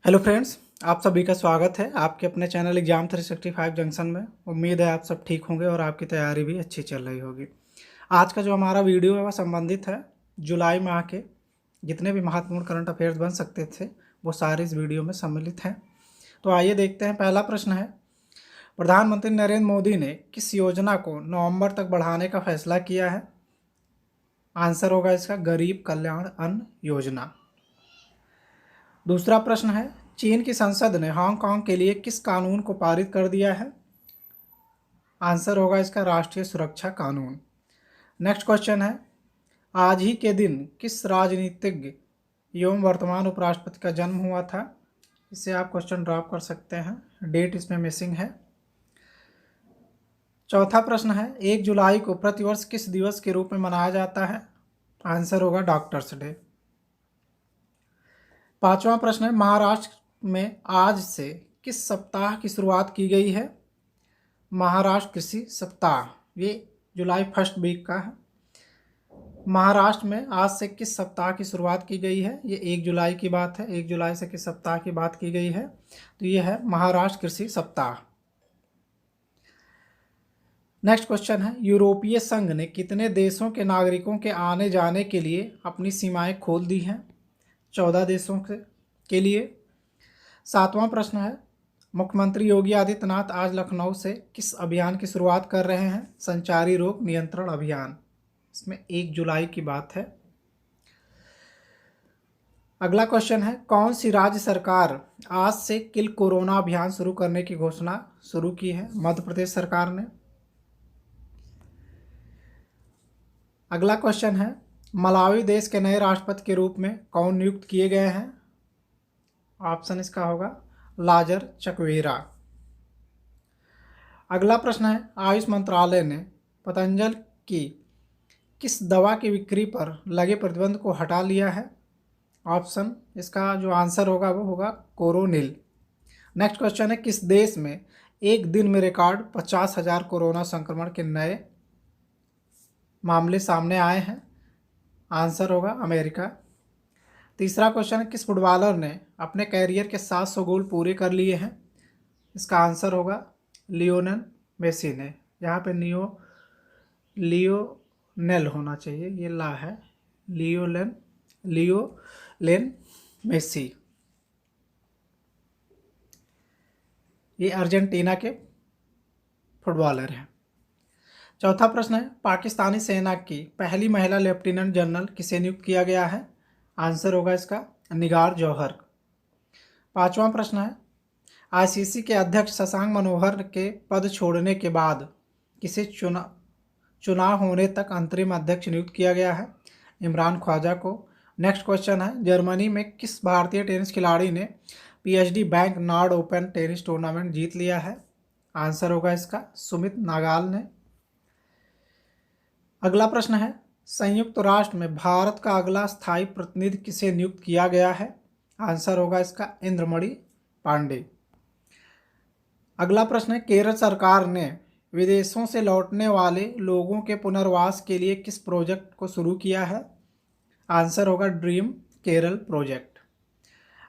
Hello friends, आप सभी का स्वागत है आपके अपने चैनल एग्जाम 365 जंक्शन में। उम्मीद है आप सब ठीक होंगे और आपकी तैयारी भी अच्छी चल रही होगी। आज का जो हमारा वीडियो है वह संबंधित है जुलाई माह के जितने भी महत्वपूर्ण करंट अफेयर्स बन सकते थे वो सारे इस वीडियो में सम्मिलित हैं। तो आइए देखते हैं। पहला प्रश्न है, प्रधानमंत्री नरेंद्र मोदी ने किस योजना को नवंबर तक बढ़ाने का फैसला किया है? आंसर होगा इसका गरीब कल्याण अन्न योजना। दूसरा प्रश्न है, चीन की संसद ने हांगकांग के लिए किस कानून को पारित कर दिया है? आंसर होगा इसका राष्ट्रीय सुरक्षा कानून। नेक्स्ट क्वेश्चन है, आज ही के दिन किस राजनीतिज्ञ एवं वर्तमान उपराष्ट्रपति का जन्म हुआ था? इससे आप क्वेश्चन ड्रॉप कर सकते हैं, डेट इसमें मिसिंग है। चौथा प्रश्न है, 1 जुलाई को प्रतिवर्ष किस दिवस के रूप में मनाया जाता है? आंसर होगा डॉक्टर्स डे। पांचवा प्रश्न है, महाराष्ट्र में आज से किस सप्ताह की शुरुआत की गई है? महाराष्ट्र कृषि सप्ताह, ये जुलाई फर्स्ट वीक का है। महाराष्ट्र में आज से किस सप्ताह की शुरुआत की गई है? ये 1 जुलाई की बात है। 1 जुलाई से किस सप्ताह की बात की गई है? तो ये है महाराष्ट्र कृषि सप्ताह। नेक्स्ट क्वेश्चन है, यूरोपीय संघ ने कितने देशों के नागरिकों के आने जाने के लिए अपनी सीमाएं खोल दी हैं? 14 देशों के लिए। सातवां प्रश्न है, मुख्यमंत्री योगी आदित्यनाथ आज लखनऊ से किस अभियान की शुरुआत कर रहे हैं? संचारी रोग नियंत्रण अभियान। इसमें 1 जुलाई की बात है। अगला क्वेश्चन है, कौन सी राज्य सरकार आज से किल कोरोना अभियान शुरू करने की घोषणा शुरू की है? मध्य प्रदेश सरकार ने। अगला क्वेश्चन है, मलावी देश के नए राष्ट्रपति के रूप में कौन नियुक्त किए गए हैं? ऑप्शन इसका होगा लाजर चकवेरा। अगला प्रश्न है, आयुष मंत्रालय ने पतंजलि की किस दवा की बिक्री पर लगे प्रतिबंध को हटा लिया है? ऑप्शन इसका जो आंसर होगा वो होगा कोरोनिल। नेक्स्ट क्वेश्चन है, किस देश में एक दिन में रिकॉर्ड 50,000 कोरोना संक्रमण के नए मामले सामने आए हैं? आंसर होगा अमेरिका। तीसरा क्वेश्चन है, किस फुटबॉलर ने अपने कैरियर के 700 गोल पूरे कर लिए हैं? इसका आंसर होगा लियोनेल मेसी ने। यहाँ पे लियोनेल होना चाहिए, ये ला है, लियोनेल मेसी। ये अर्जेंटीना के फुटबॉलर हैं। चौथा प्रश्न है, पाकिस्तानी सेना की पहली महिला लेफ्टिनेंट जनरल किसे नियुक्त किया गया है? आंसर होगा इसका निगार जौहर। पांचवा प्रश्न है, आईसीसी के अध्यक्ष शशांक मनोहर के पद छोड़ने के बाद किसे चुनाव होने तक अंतरिम अध्यक्ष नियुक्त किया गया है? इमरान ख्वाजा को। नेक्स्ट क्वेश्चन है, जर्मनी में किस भारतीय टेनिस खिलाड़ी ने PhD bank Nord open tennis tournament जीत लिया है? आंसर होगा इसका सुमित नागाल ने। अगला प्रश्न है, संयुक्त राष्ट्र में भारत का अगला स्थायी प्रतिनिधि किसे नियुक्त किया गया है? आंसर होगा इसका इंद्रमणि पांडे। अगला प्रश्न है, केरल सरकार ने विदेशों से लौटने वाले लोगों के पुनर्वास के लिए किस प्रोजेक्ट को शुरू किया है? आंसर होगा ड्रीम केरल प्रोजेक्ट।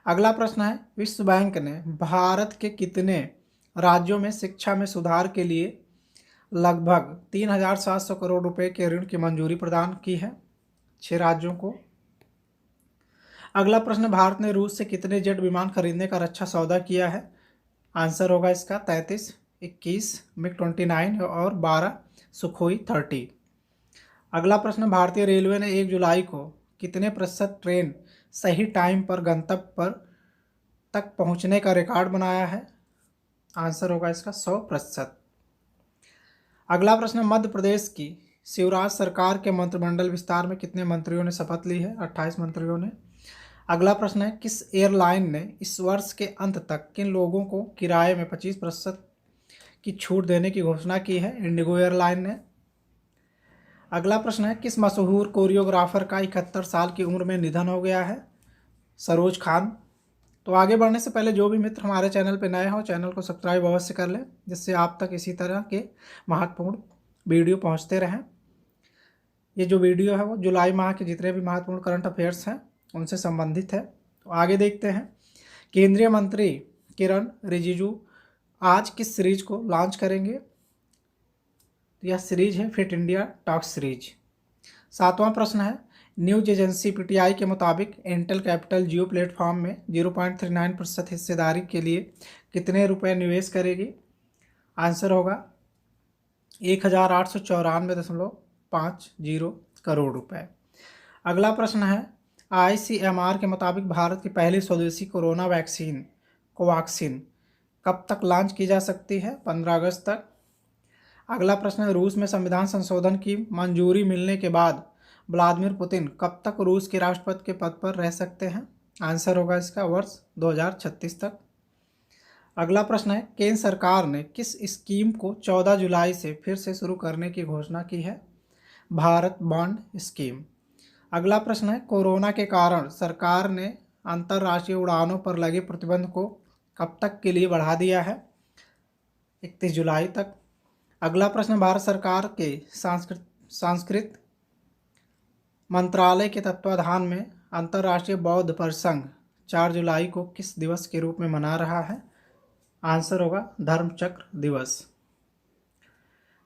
अगला प्रश्न है, विश्व बैंक ने भारत के कितने राज्यों में शिक्षा में सुधार के लिए लगभग 3,700 करोड़ रुपए के ऋण की मंजूरी प्रदान की है? 6 राज्यों को। अगला प्रश्न, भारत ने रूस से कितने जेट विमान खरीदने का अच्छा सौदा किया है? आंसर होगा इसका 33, 21 मिग 29 और 12 सुखोई 30। अगला प्रश्न, भारतीय रेलवे ने 1 जुलाई को कितने प्रतिशत ट्रेन सही टाइम पर गंतव्य पर तक पहुंचने का रिकॉर्ड बनाया है? आंसर होगा इसका 100%। अगला प्रश्न, मध्य प्रदेश की शिवराज सरकार के मंत्रिमंडल विस्तार में कितने मंत्रियों ने शपथ ली है? 28 मंत्रियों ने। अगला प्रश्न है, किस एयरलाइन ने इस वर्ष के अंत तक किन लोगों को किराए में 25% की छूट देने की घोषणा की है? इंडिगो एयरलाइन ने। अगला प्रश्न है, किस मशहूर कोरियोग्राफर का 71 साल की उम्र में निधन हो गया है? सरोज खान। तो आगे बढ़ने से पहले जो भी मित्र हमारे चैनल पर नए हो चैनल को सब्सक्राइब अवश्य कर लें, जिससे आप तक इसी तरह के महत्वपूर्ण वीडियो पहुंचते रहें। ये जो वीडियो है वो जुलाई माह के जितने भी महत्वपूर्ण करंट अफेयर्स हैं उनसे संबंधित है। तो आगे देखते हैं केंद्रीय मंत्री किरण रिजिजू आज किस सीरीज को लॉन्च करेंगे? तो यह सीरीज है फिट इंडिया टॉक सीरीज। 7वां प्रश्न है, न्यूज एजेंसी पीटीआई के मुताबिक इंटेल कैपिटल जियो प्लेटफॉर्म में 0.39% हिस्सेदारी के लिए कितने रुपए निवेश करेगी? आंसर होगा 1894.50 करोड़ रुपए। अगला प्रश्न है, आईसीएमआर के मुताबिक भारत की पहली स्वदेशी कोरोना वैक्सीन कोवैक्सीन कब तक लॉन्च की जा सकती है? 15 अगस्त तक। अगला प्रश्न है, रूस में संविधान संशोधन की मंजूरी मिलने के बाद व्लादिमीर पुतिन कब तक रूस के राष्ट्रपति के पद पर रह सकते हैं? आंसर होगा इसका वर्ष 2036 तक। अगला प्रश्न है, केंद्र सरकार ने किस स्कीम को 14 जुलाई से फिर से शुरू करने की घोषणा की है? Bharat bond scheme. अगला प्रश्न है, कोरोना के कारण सरकार ने अंतर्राष्ट्रीय उड़ानों पर लगे प्रतिबंध को कब तक के लिए बढ़ा दिया है? 31 जुलाई तक। अगला प्रश्न, भारत सरकार के सांस्कृतिक मंत्रालय के तत्वाधान में अंतर्राष्ट्रीय बौद्ध परिसंघ 4 जुलाई को किस दिवस के रूप में मना रहा है? आंसर होगा धर्मचक्र दिवस।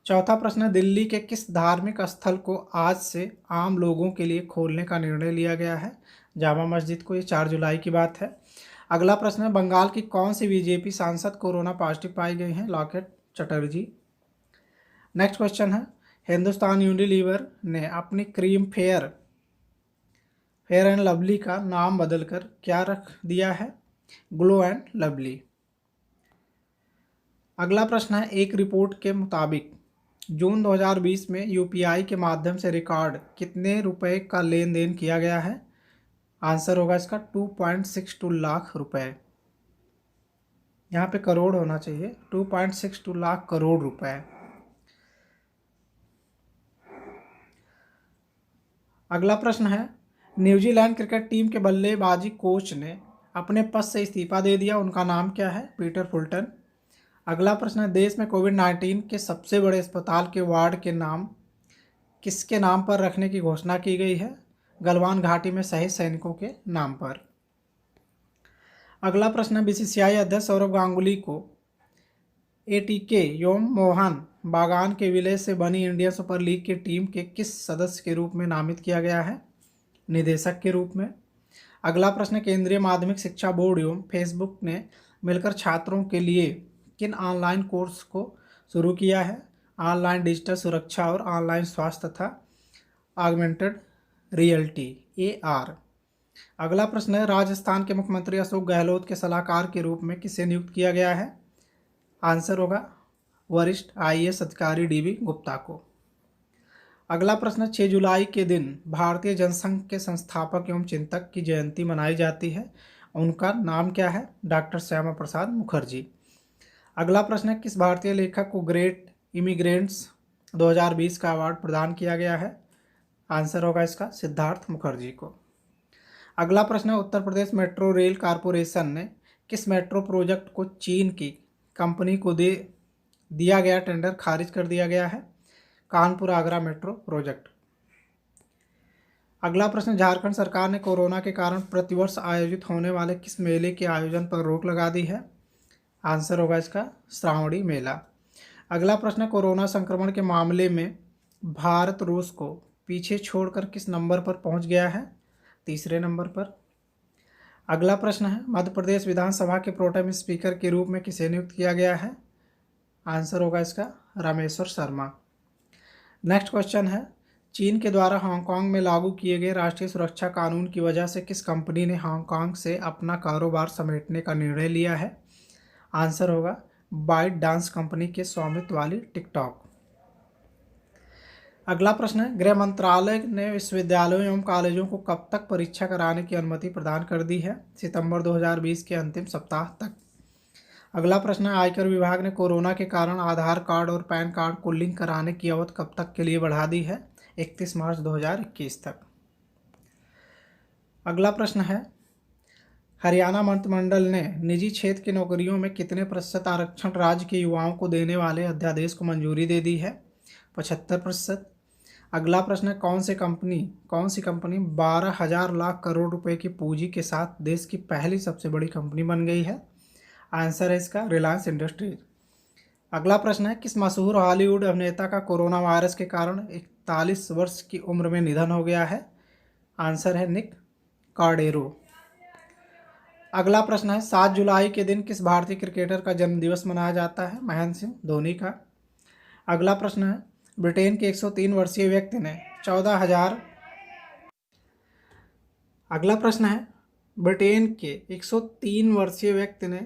चौथा प्रश्न, दिल्ली के किस धार्मिक स्थल को आज से आम लोगों के लिए खोलने का निर्णय लिया गया है? जामा मस्जिद को। ये 4 जुलाई की बात है। अगला प्रश्न है, बंगाल की कौन सी बीजेपी सांसद कोरोना पॉजिटिव पाई गई हैं? लॉकेट चटर्जी। नेक्स्ट क्वेश्चन है, हिंदुस्तान यूनिलीवर ने अपनी क्रीम फेयर एंड लवली का नाम बदलकर क्या रख दिया है? Glow and lovely. अगला प्रश्न है, एक रिपोर्ट के मुताबिक जून 2020 में यूपीआई के माध्यम से रिकॉर्ड कितने रुपए का लेन देन किया गया है? आंसर होगा इसका 2.62 लाख रुपए। यहाँ पे करोड़ होना चाहिए, 2.62 लाख करोड़ रुपए। अगला प्रश्न है, न्यूजीलैंड क्रिकेट टीम के बल्लेबाजी कोच ने अपने पद से इस्तीफा दे दिया, उनका नाम क्या है? Peter Fulton. अगला प्रश्न है, देश में कोविड-19 के सबसे बड़े अस्पताल के वार्ड के नाम किसके नाम पर रखने की घोषणा की गई है? गलवान घाटी में शहीद सैनिकों के नाम पर। अगला प्रश्न है, बीसीसीआई अध्यक्ष सौरव गांगुली को एटीके योम मोहन बागान के विलय से बनी इंडियन सुपर लीग की टीम के किस सदस्य के रूप में नामित किया गया है? निदेशक के रूप में। अगला प्रश्न, केंद्रीय माध्यमिक शिक्षा बोर्ड एवं फेसबुक ने मिलकर छात्रों के लिए किन ऑनलाइन कोर्स को शुरू किया है? ऑनलाइन डिजिटल सुरक्षा और ऑनलाइन स्वास्थ्य तथा ऑगमेंटेड रियलिटी AR। अगला प्रश्न है, राजस्थान के मुख्यमंत्री अशोक गहलोत के सलाहकार के रूप में किसे नियुक्त किया गया है? आंसर होगा वरिष्ठ IAS अधिकारी DB गुप्ता को। अगला प्रश्न, 6 जुलाई के दिन भारतीय जनसंघ के संस्थापक एवं चिंतक की जयंती मनाई जाती है, उनका नाम क्या है? डॉक्टर श्यामा प्रसाद मुखर्जी। अगला प्रश्न है, किस भारतीय लेखक को ग्रेट इमिग्रेंट्स 2020 का अवार्ड प्रदान किया गया है? आंसर होगा इसका सिद्धार्थ मुखर्जी को। अगला प्रश्न है, Uttar Pradesh metro rail corporation ने किस मेट्रो प्रोजेक्ट को चीन की कंपनी को दिया गया टेंडर खारिज कर दिया गया है? Kanpur Agra metro project. अगला प्रश्न, झारखंड सरकार ने कोरोना के कारण प्रतिवर्ष आयोजित होने वाले किस मेले के आयोजन पर रोक लगा दी है? आंसर होगा इसका श्रावणी मेला। अगला प्रश्न, कोरोना संक्रमण के मामले में भारत रूस को पीछे छोड़कर किस नंबर पर पहुंच गया है? तीसरे नंबर पर। अगला प्रश्न है, मध्य प्रदेश विधानसभा के प्रोटेम स्पीकर के रूप में किसे नियुक्त किया गया है? आंसर होगा इसका रामेश्वर शर्मा। नेक्स्ट क्वेश्चन है, चीन के द्वारा हांगकांग में लागू किए गए राष्ट्रीय सुरक्षा कानून की वजह से किस कंपनी ने हांगकांग से अपना कारोबार समेटने का निर्णय लिया है? आंसर होगा बाइट डांस कंपनी के स्वामित्व वाली टिकटॉक। अगला प्रश्न है, गृह मंत्रालय ने विश्वविद्यालयों एवं कॉलेजों को कब तक परीक्षा कराने की अनुमति प्रदान कर दी है? सितंबर 2020 के अंतिम सप्ताह तक। अगला प्रश्न है, आयकर विभाग ने कोरोना के कारण आधार कार्ड और पैन कार्ड को लिंक कराने की अवधि कब तक के लिए बढ़ा दी है? 31 मार्च 2021 तक। अगला प्रश्न है, हरियाणा मंत्रिमंडल ने निजी क्षेत्र की नौकरियों में कितने प्रतिशत आरक्षण राज्य के युवाओं को देने वाले अध्यादेश को मंजूरी दे दी है? 75%। अगला प्रश्न है, कौन सी कंपनी 12,000 लाख करोड़ रुपए की पूंजी के साथ देश की पहली सबसे बड़ी कंपनी बन गई है? आंसर है इसका रिलायंस इंडस्ट्रीज। अगला प्रश्न है, किस मशहूर हॉलीवुड अभिनेता का कोरोना वायरस के कारण 41 वर्ष की उम्र में निधन हो गया है? आंसर है निक कार्डेरो। अगला प्रश्न है, 7 जुलाई के दिन किस भारतीय क्रिकेटर का जन्मदिवस मनाया जाता है? महेंद्र सिंह धोनी का। अगला प्रश्न है, ब्रिटेन के 103 वर्षीय व्यक्ति ने 14,000 अगला प्रश्न है, ब्रिटेन के 103 वर्षीय व्यक्ति ने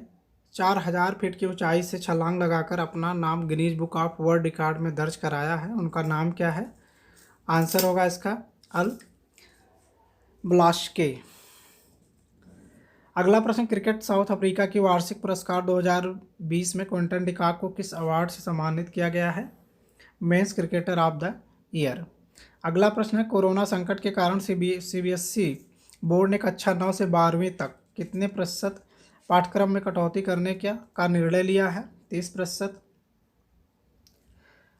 4,000 फीट की ऊंचाई से छलांग लगाकर अपना नाम Guinness book of world record में दर्ज कराया है। उनका नाम क्या है? आंसर होगा इसका अल ब्लाश्के। अगला प्रश्न, क्रिकेट साउथ अफ्रीका की वार्षिक पुरस्कार 2020 में क्विंटन डिकॉक को किस अवार्ड से सम्मानित किया गया है? Men's cricketer of the year. अगला प्रश्न है, कोरोना संकट के कारण सीबीएसई बोर्ड ने कक्षा 9 से 12वीं तक कितने प्रतिशत पाठ्यक्रम में कटौती करने का निर्णय लिया है? 30%।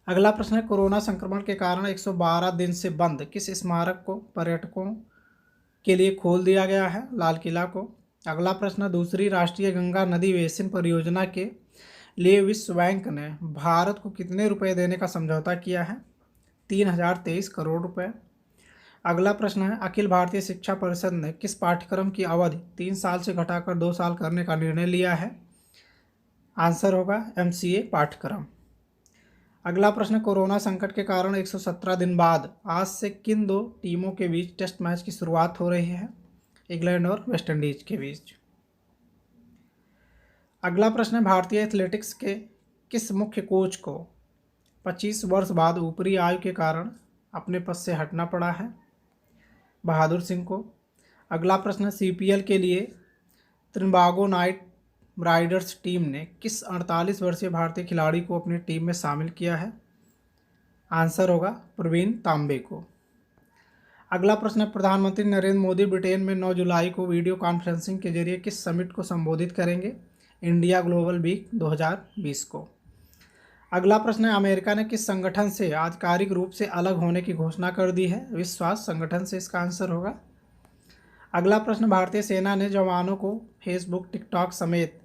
अगला प्रश्न है, कोरोना संक्रमण के कारण 112 दिन से बंद किस स्मारक को पर्यटकों के लिए खोल दिया गया है? लाल किला को। अगला प्रश्न, दूसरी राष्ट्रीय गंगा नदी बेसिन परियोजना के लिए विश्व बैंक ने भारत को कितने रुपए देने का समझौता किया है? 3,023 करोड़ रुपए। अगला प्रश्न है, अखिल भारतीय शिक्षा परिषद ने किस पाठ्यक्रम की अवधि 3 साल से घटाकर 2 साल करने का निर्णय लिया है? आंसर होगा MCA पाठ्यक्रम। अगला प्रश्न, कोरोना संकट के कारण 117 दिन बाद आज से किन 2 टीमों के बीच टेस्ट मैच की शुरुआत हो रही है? इंग्लैंड और वेस्टइंडीज के बीच। अगला प्रश्न है, भारतीय एथलेटिक्स के किस मुख्य कोच को 25 वर्ष बाद ऊपरी आयु के कारण अपने पद से हटना पड़ा है? बहादुर सिंह को। अगला प्रश्न, CPL के लिए त्रिम्बागो नाइट राइडर्स टीम ने किस 48 वर्षीय भारतीय खिलाड़ी को अपनी टीम में शामिल किया है? आंसर होगा प्रवीण तांबे को। अगला प्रश्न, प्रधानमंत्री नरेंद्र मोदी ब्रिटेन में 9 जुलाई को वीडियो कॉन्फ्रेंसिंग के जरिए किस समिट को संबोधित करेंगे? इंडिया ग्लोबल वीक 2020 को। अगला प्रश्न है, अमेरिका ने किस संगठन से आधिकारिक रूप से अलग होने की घोषणा कर दी है? विश्व स्वास्थ्य संगठन से इसका आंसर होगा। अगला प्रश्न, भारतीय सेना ने जवानों को फेसबुक, टिकटॉक समेत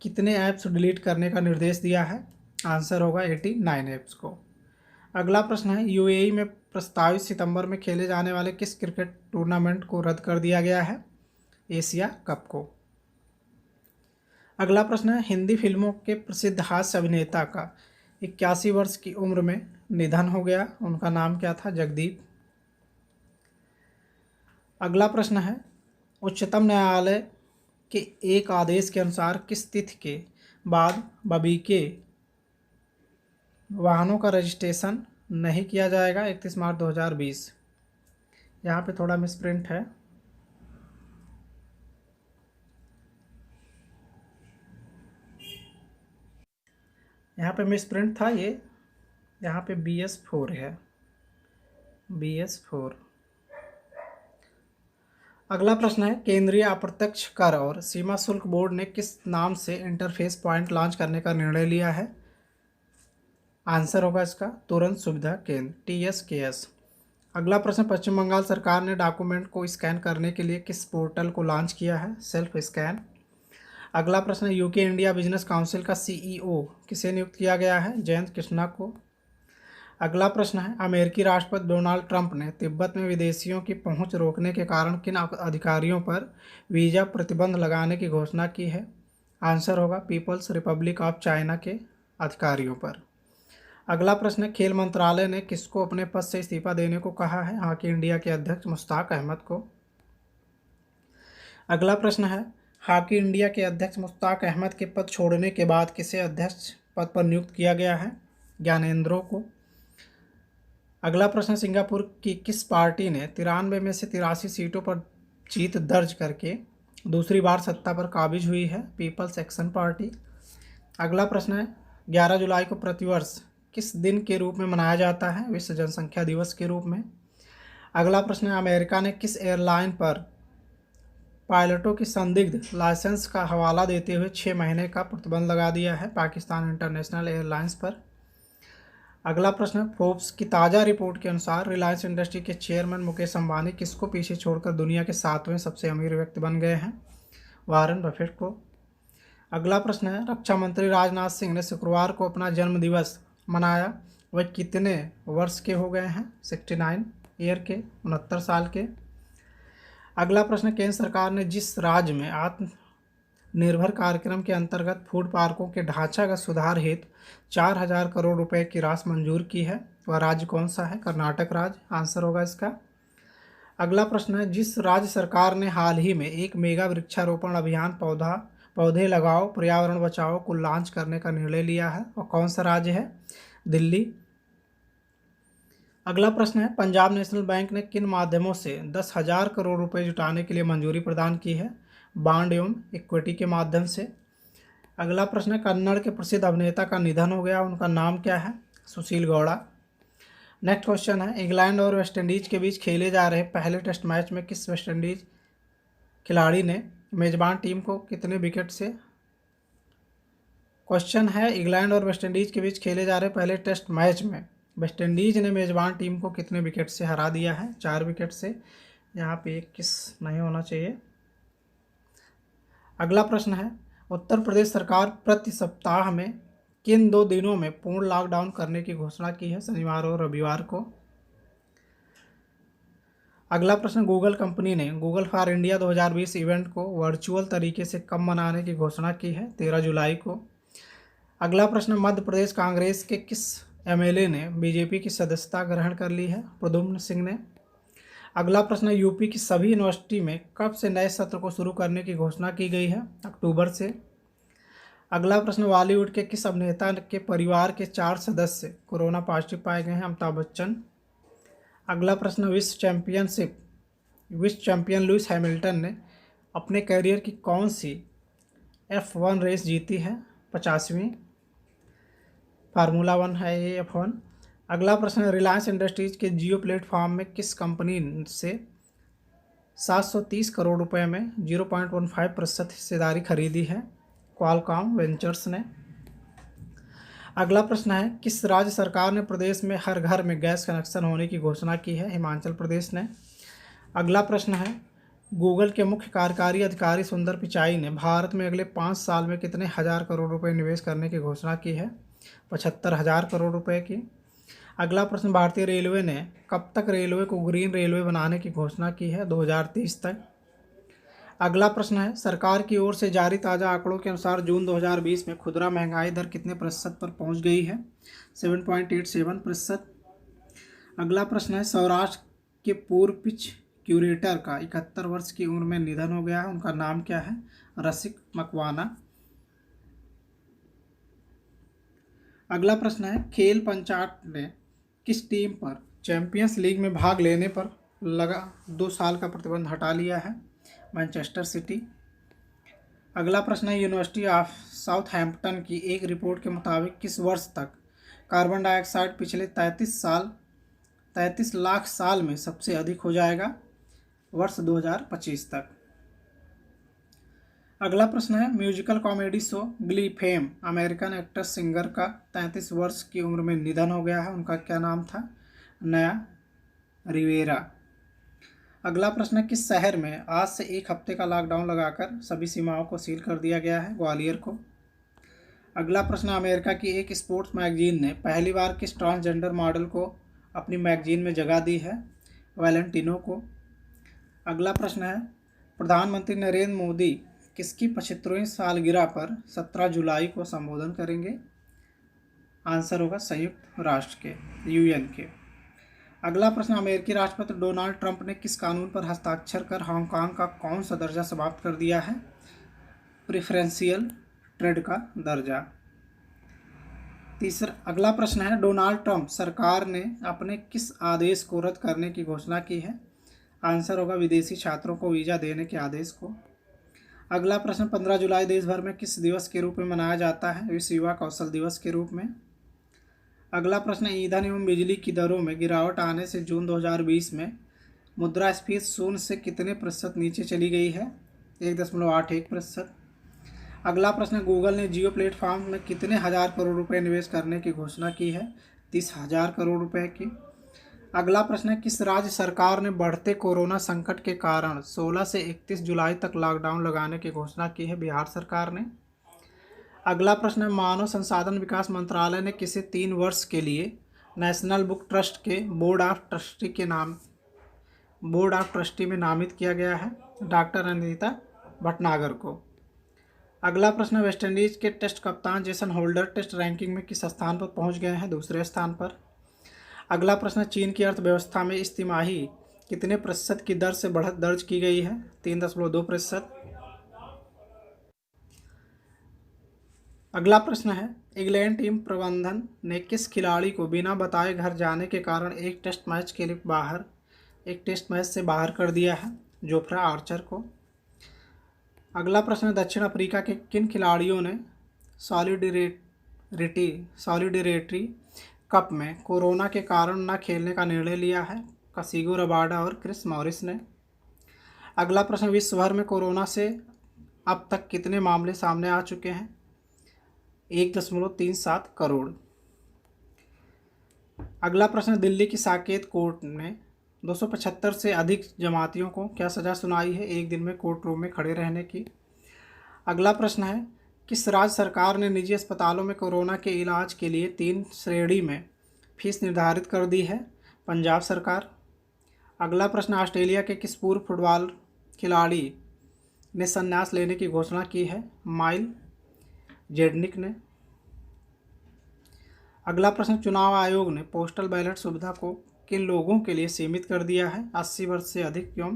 कितने ऐप्स डिलीट करने का निर्देश दिया है? आंसर होगा 89 ऐप्स को। अगला प्रश्न है, UAE में प्रस्तावित सितंबर में खेले जाने वाले किस क्रिकेट टूर्नामेंट को रद्द कर दिया गया है? एशिया कप को। अगला प्रश्न है, हिंदी फिल्मों के प्रसिद्ध हास्य अभिनेता का 81 वर्ष की उम्र में निधन हो गया। उनका नाम क्या था? जगदीप। अगला प्रश्न है, उच्चतम न्यायालय के एक आदेश के अनुसार किस तिथि के बाद बबीके वाहनों का रजिस्ट्रेशन नहीं किया जाएगा? 31 मार्च 2020। यहाँ पे थोड़ा मिसप्रिंट है। यहाँ पे मिसप्रिंट था, ये यहाँ पे BS4 है, BS4। अगला प्रश्न है, केंद्रीय अप्रत्यक्ष कर और सीमा शुल्क बोर्ड ने किस नाम से इंटरफेस पॉइंट लॉन्च करने का निर्णय लिया है? आंसर होगा इसका तुरंत सुविधा केंद्र, TSKS। अगला प्रश्न, पश्चिम बंगाल सरकार ने डॉक्यूमेंट को स्कैन करने के लिए किस पोर्टल को लॉन्च किया है? Self scan. अगला प्रश्न, UK इंडिया बिजनेस काउंसिल का CEO किसे नियुक्त किया गया है? जयंत कृष्णा को। अगला प्रश्न है, अमेरिकी राष्ट्रपति डोनाल्ड ट्रंप ने तिब्बत में विदेशियों की पहुंच रोकने के कारण किन अधिकारियों पर वीज़ा प्रतिबंध लगाने की घोषणा की है? आंसर होगा पीपल्स रिपब्लिक ऑफ चाइना के अधिकारियों पर। अगला प्रश्न, खेल मंत्रालय ने किसको अपने पद से इस्तीफा देने को कहा है? हॉकी इंडिया के अध्यक्ष मुश्ताक अहमद को। अगला प्रश्न है, हॉकी इंडिया के अध्यक्ष मुश्ताक अहमद के पद छोड़ने के बाद किसे अध्यक्ष पद पर नियुक्त किया गया है? ज्ञानेंद्रो को। अगला प्रश्न, सिंगापुर की किस पार्टी ने 93 में से 83 सीटों पर जीत दर्ज करके दूसरी बार सत्ता पर काबिज हुई है? People's Action Party. अगला प्रश्न है, 11 जुलाई को प्रतिवर्ष किस दिन के रूप में मनाया जाता है? विश्व जनसंख्या दिवस के रूप में। अगला प्रश्न है, अमेरिका ने किस एयरलाइन पर पायलटों की संदिग्ध लाइसेंस का हवाला देते हुए 6 महीने का प्रतिबंध लगा दिया है? पाकिस्तान इंटरनेशनल एयरलाइंस पर। अगला प्रश्न, फोर्ब्स की ताज़ा रिपोर्ट के अनुसार रिलायंस इंडस्ट्री के चेयरमैन मुकेश अंबानी किसको पीछे छोड़कर दुनिया के 7वें सबसे अमीर व्यक्ति बन गए हैं? वारन बफेट को। अगला प्रश्न है, रक्षा मंत्री राजनाथ सिंह ने शुक्रवार को अपना जन्म दिवस मनाया, वह कितने वर्ष के हो गए हैं? 69 ईयर के, 69 साल के। अगला प्रश्न, केंद्र सरकार ने जिस राज्य में आत्मनिर्भर कार्यक्रम के अंतर्गत फूड पार्कों के ढांचागत सुधार हेतु 4,000 करोड़ रुपए की राशि मंजूर की है, वह राज्य कौन सा है? कर्नाटक राज्य आंसर होगा इसका। अगला प्रश्न है, जिस राज्य सरकार ने हाल ही में एक मेगा वृक्षारोपण अभियान पौधे लगाओ पर्यावरण बचाओ को लॉन्च करने का निर्णय लिया है, और कौन सा राज्य है? दिल्ली। अगला प्रश्न है, पंजाब नेशनल बैंक ने किन माध्यमों से 10,000 करोड़ रुपए जुटाने के लिए मंजूरी प्रदान की है? बॉन्ड एवं इक्विटी के माध्यम से। अगला प्रश्न है, कन्नड़ के प्रसिद्ध अभिनेता का निधन हो गया, उनका नाम क्या है? सुशील गौड़ा। नेक्स्ट क्वेश्चन है, इंग्लैंड और वेस्टइंडीज के बीच खेले जा रहे पहले टेस्ट मैच में किस वेस्टइंडीज खिलाड़ी ने मेजबान टीम को कितने विकेट से? क्वेश्चन है, इंग्लैंड और वेस्टइंडीज के बीच खेले जा रहे पहले टेस्ट मैच में वेस्टइंडीज ने मेजबान टीम को कितने विकेट से हरा दिया है? 4 विकेट से। यहाँ पे 21 नहीं होना चाहिए। अगला प्रश्न है, उत्तर प्रदेश सरकार प्रति सप्ताह में किन 2 दिनों में पूर्ण लॉकडाउन करने की घोषणा की है? शनिवार और रविवार को। अगला प्रश्न, गूगल कंपनी ने गूगल फॉर इंडिया 2020 इवेंट को वर्चुअल तरीके से कब मनाने की घोषणा की है? 13 जुलाई को। अगला प्रश्न, मध्य प्रदेश कांग्रेस के किस एमएलए ने बीजेपी की सदस्यता ग्रहण कर ली है? प्रद्युम्न सिंह ने। अगला प्रश्न, यूपी की सभी यूनिवर्सिटी में कब से नए सत्र को शुरू करने की घोषणा की गई है? अक्टूबर से। अगला प्रश्न, बॉलीवुड के किस अभिनेता के परिवार के 4 सदस्य कोरोना पॉजिटिव पाए गए हैं? अमिताभ बच्चन। अगला प्रश्न, विश्व चैंपियन लुइस हैमिल्टन ने अपने करियर की कौन सी F1 रेस जीती है? 50वीं। फार्मूला 1 है ये F1। अगला प्रश्न, रिलायंस इंडस्ट्रीज के जियो प्लेटफॉर्म में किस कंपनी से 730 करोड़ रुपए में 0.15% हिस्सेदारी खरीदी है? क्वालकॉम वेंचर्स ने। अगला प्रश्न है, किस राज्य सरकार ने प्रदेश में हर घर में गैस कनेक्शन होने की घोषणा की है? हिमाचल प्रदेश ने। अगला प्रश्न है, गूगल के मुख्य कार्यकारी अधिकारी सुंदर पिचाई ने भारत में अगले 5 साल में कितने हजार करोड़ रुपए निवेश करने की घोषणा की है? 75,000 करोड़ रुपए की। अगला प्रश्न, भारतीय रेलवे ने कब तक रेलवे को ग्रीन रेलवे बनाने की घोषणा की है? 2030 तक। अगला प्रश्न है, सरकार की ओर से जारी ताज़ा आंकड़ों के अनुसार जून 2020 में खुदरा महंगाई दर कितने प्रतिशत पर पहुंच गई है? 7.87%। अगला प्रश्न है, सौराष्ट्र के पूर्व पिच क्यूरेटर का 71 वर्ष की उम्र में निधन हो गया है, उनका नाम क्या है? रसिक मकवाना। अगला प्रश्न है, खेल पंचायत ने किस टीम पर चैंपियंस लीग में भाग लेने पर लगा 2 साल का प्रतिबंध हटा लिया है? Manchester city. अगला प्रश्न है, यूनिवर्सिटी ऑफ साउथहैम्पटन की एक रिपोर्ट के मुताबिक किस वर्ष तक कार्बन डाइऑक्साइड पिछले 33 लाख साल में सबसे अधिक हो जाएगा? वर्ष 2025 तक। अगला प्रश्न है, musical comedy show Glee fame American actor singer का 33 वर्ष की उम्र में निधन हो गया है, उनका क्या नाम था? नया रिवेरा। अगला प्रश्न है, किस शहर में आज से 1 हफ्ते का लॉकडाउन लगाकर सभी सीमाओं को सील कर दिया गया है? ग्वालियर को। अगला प्रश्न, अमेरिका की एक स्पोर्ट्स मैगजीन ने पहली बार किस ट्रांसजेंडर मॉडल को अपनी मैगजीन में जगह दी है? वैलेंटिनो को। अगला प्रश्न है, प्रधानमंत्री नरेंद्र मोदी किसकी 75वीं सालगिरह पर 17 जुलाई को संबोधन करेंगे? आंसर होगा संयुक्त राष्ट्र के, UN के। अगला प्रश्न, अमेरिकी राष्ट्रपति डोनाल्ड ट्रंप ने किस कानून पर हस्ताक्षर कर हांगकांग का कौन सा दर्जा समाप्त कर दिया है? प्रेफरेंशियल ट्रेड का दर्जा। अगला प्रश्न है, डोनाल्ड ट्रंप सरकार ने अपने किस आदेश को रद्द करने की घोषणा की है? आंसर होगा विदेशी छात्रों को वीज़ा देने के आदेश को। अगला प्रश्न, 15 जुलाई देश भर में किस दिवस के रूप में मनाया जाता है? विश्व युवा कौशल दिवस के रूप में। अगला प्रश्न, ईंधन एवं बिजली की दरों में गिरावट आने से जून 2020 में मुद्रास्फीति शून्य से कितने प्रतिशत नीचे चली गई है? 1.81%। अगला प्रश्न, गूगल ने जियो प्लेटफॉर्म में कितने हजार करोड़ रुपए निवेश करने की घोषणा की है? 31,000 करोड़ रुपए की। अगला प्रश्न है, किस राज्य सरकार ने बढ़ते कोरोना संकट के कारण 16 से 31 जुलाई तक लॉकडाउन लगाने की घोषणा की है? बिहार सरकार ने। अगला प्रश्न है, मानव संसाधन विकास मंत्रालय ने किसे 3 वर्ष के लिए नेशनल बुक ट्रस्ट के बोर्ड ऑफ ट्रस्टी में नामित किया गया है? डॉक्टर अनीता भटनागर को। अगला प्रश्न, वेस्टइंडीज के टेस्ट कप्तान जेसन होल्डर टेस्ट रैंकिंग में किस स्थान पर पहुंच गए हैं? दूसरे स्थान पर। अगला प्रश्न, चीन की अर्थव्यवस्था में इस तिमाही कितने प्रतिशत की दर से बढ़त दर्ज की गई है? 3.2%। अगला प्रश्न है, इंग्लैंड टीम प्रबंधन ने किस खिलाड़ी को बिना बताए घर जाने के कारण एक टेस्ट मैच से बाहर कर दिया है? जोफ्रा आर्चर को। अगला प्रश्न, दक्षिण अफ्रीका के किन खिलाड़ियों ने सॉलिडरिटी कप में कोरोना के कारण न खेलने का निर्णय लिया है? कसिगो रबाडा और क्रिस मॉरिस ने। अगला प्रश्न, विश्व भर में कोरोना से अब तक कितने मामले सामने आ चुके हैं? 1.37 करोड़। अगला प्रश्न, दिल्ली की साकेत कोर्ट ने 275 से अधिक जमातियों को क्या सज़ा सुनाई है 1 दिन में कोर्ट रूम में खड़े रहने की? अगला प्रश्न है, किस राज्य सरकार ने निजी अस्पतालों में कोरोना के इलाज के लिए 3 श्रेणी में फीस निर्धारित कर दी है? पंजाब सरकार। अगला प्रश्न, ऑस्ट्रेलिया के किस पूर्व फुटबॉल खिलाड़ी ने संन्यास लेने की घोषणा की है? माइल जेडनिक ने। अगला प्रश्न, चुनाव आयोग ने पोस्टल बैलेट सुविधा को किन लोगों के लिए सीमित कर दिया है? 80 वर्ष से अधिक एवं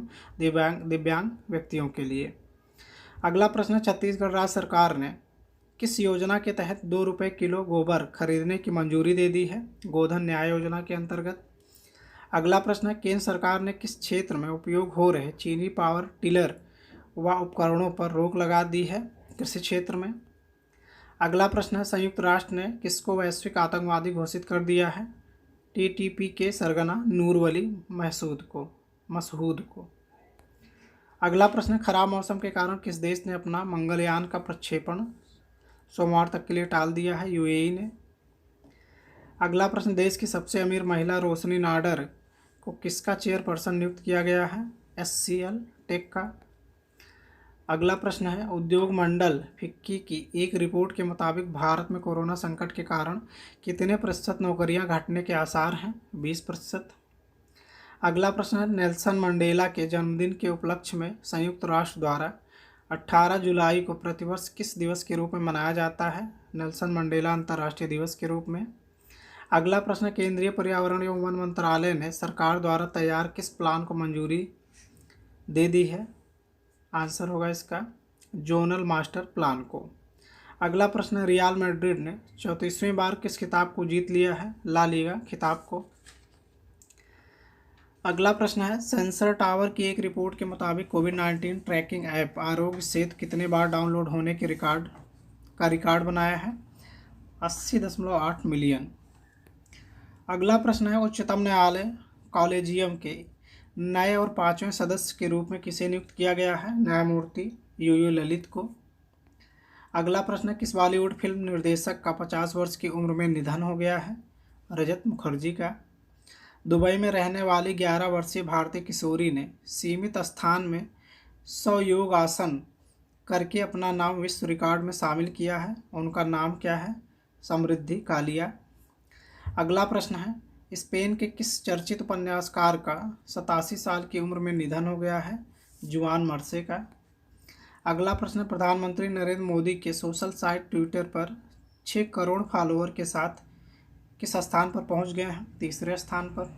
दिव्यांग व्यक्तियों के लिए। अगला प्रश्न, छत्तीसगढ़ राज्य सरकार ने किस योजना के तहत 2 रुपये किलो गोबर खरीदने की मंजूरी दे दी है? गोधन न्याय योजना के अंतर्गत। अगला प्रश्न, केंद्र सरकार ने किस क्षेत्र में उपयोग हो रहे चीनी पावर टिलर व उपकरणों पर रोक लगा दी है? कृषि क्षेत्र में। अगला प्रश्न है, संयुक्त राष्ट्र ने किसको वैश्विक आतंकवादी घोषित कर दिया है? टीटीपी के सरगना नूरवली मसूद को। अगला प्रश्न, खराब मौसम के कारण किस देश ने अपना मंगलयान का प्रक्षेपण सोमवार तक के लिए टाल दिया है? यूएई ने। अगला प्रश्न, देश की सबसे अमीर महिला रोशनी नाडर को किसका चेयरपर्सन नियुक्त किया गया है? एचसीएल टेक का। अगला प्रश्न है, उद्योग मंडल फिक्की की एक रिपोर्ट के मुताबिक भारत में कोरोना संकट के कारण कितने प्रतिशत नौकरियां घटने के आसार हैं? 20%। अगला प्रश्न है, नेल्सन मंडेला के जन्मदिन के उपलक्ष्य में संयुक्त राष्ट्र द्वारा 18 जुलाई को प्रतिवर्ष किस दिवस के रूप में मनाया जाता है? नेल्सन मंडेला अंतर्राष्ट्रीय दिवस के रूप में। अगला प्रश्न, केंद्रीय पर्यावरण एवं वन मंत्रालय ने सरकार द्वारा तैयार किस प्लान को मंजूरी दे दी है? आंसर होगा इसका जोनल मास्टर प्लान को। अगला प्रश्न, रियल मैड्रिड ने 34वीं बार किस खिताब को जीत लिया है? ला लीगा खिताब को। अगला प्रश्न है, सेंसर टावर की एक रिपोर्ट के मुताबिक कोविड-19 ट्रैकिंग ऐप आरोग्य सेतु कितने बार डाउनलोड होने के रिकॉर्ड बनाया है? 80.8 मिलियन। अगला प्रश्न है, उच्चतम न्यायालय कॉलेजियम के नए और 5वें सदस्य के रूप में किसे नियुक्त किया गया है? न्यायमूर्ति यूयू ललित को। अगला प्रश्न, किस बॉलीवुड फिल्म निर्देशक का 50 वर्ष की उम्र में निधन हो गया है? रजत मुखर्जी का। दुबई में रहने वाली 11 वर्षीय भारतीय किशोरी ने सीमित स्थान में 100 योग आसन करके अपना नाम विश्व रिकॉर्ड में शामिल किया है। उनका नाम क्या है? समृद्धि कालिया। अगला प्रश्न है, स्पेन के किस चर्चित उपन्यासकार का 87 साल की उम्र में निधन हो गया है? जुआन मर्से का। अगला प्रश्न, प्रधानमंत्री नरेंद्र मोदी के सोशल साइट ट्विटर पर 6 करोड़ फॉलोअर के साथ किस स्थान पर पहुंच गए हैं? तीसरे स्थान पर।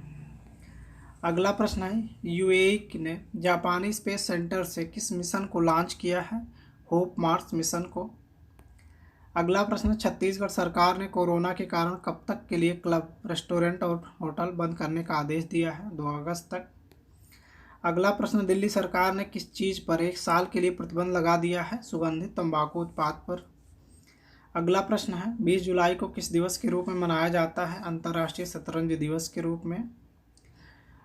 अगला प्रश्न है, यूएई ने जापानी स्पेस सेंटर से किस मिशन को लॉन्च किया है? होप मार्स मिशन को। अगला प्रश्न, छत्तीसगढ़ सरकार ने कोरोना के कारण कब तक के लिए क्लब, रेस्टोरेंट और होटल बंद करने का आदेश दिया है? 2 अगस्त तक। अगला प्रश्न, दिल्ली सरकार ने किस चीज़ पर 1 साल के लिए प्रतिबंध लगा दिया है? सुगंधित तंबाकू उत्पाद पर। अगला प्रश्न है, 20 जुलाई को किस दिवस के रूप में मनाया जाता है? अंतर्राष्ट्रीय शतरंज दिवस के रूप में।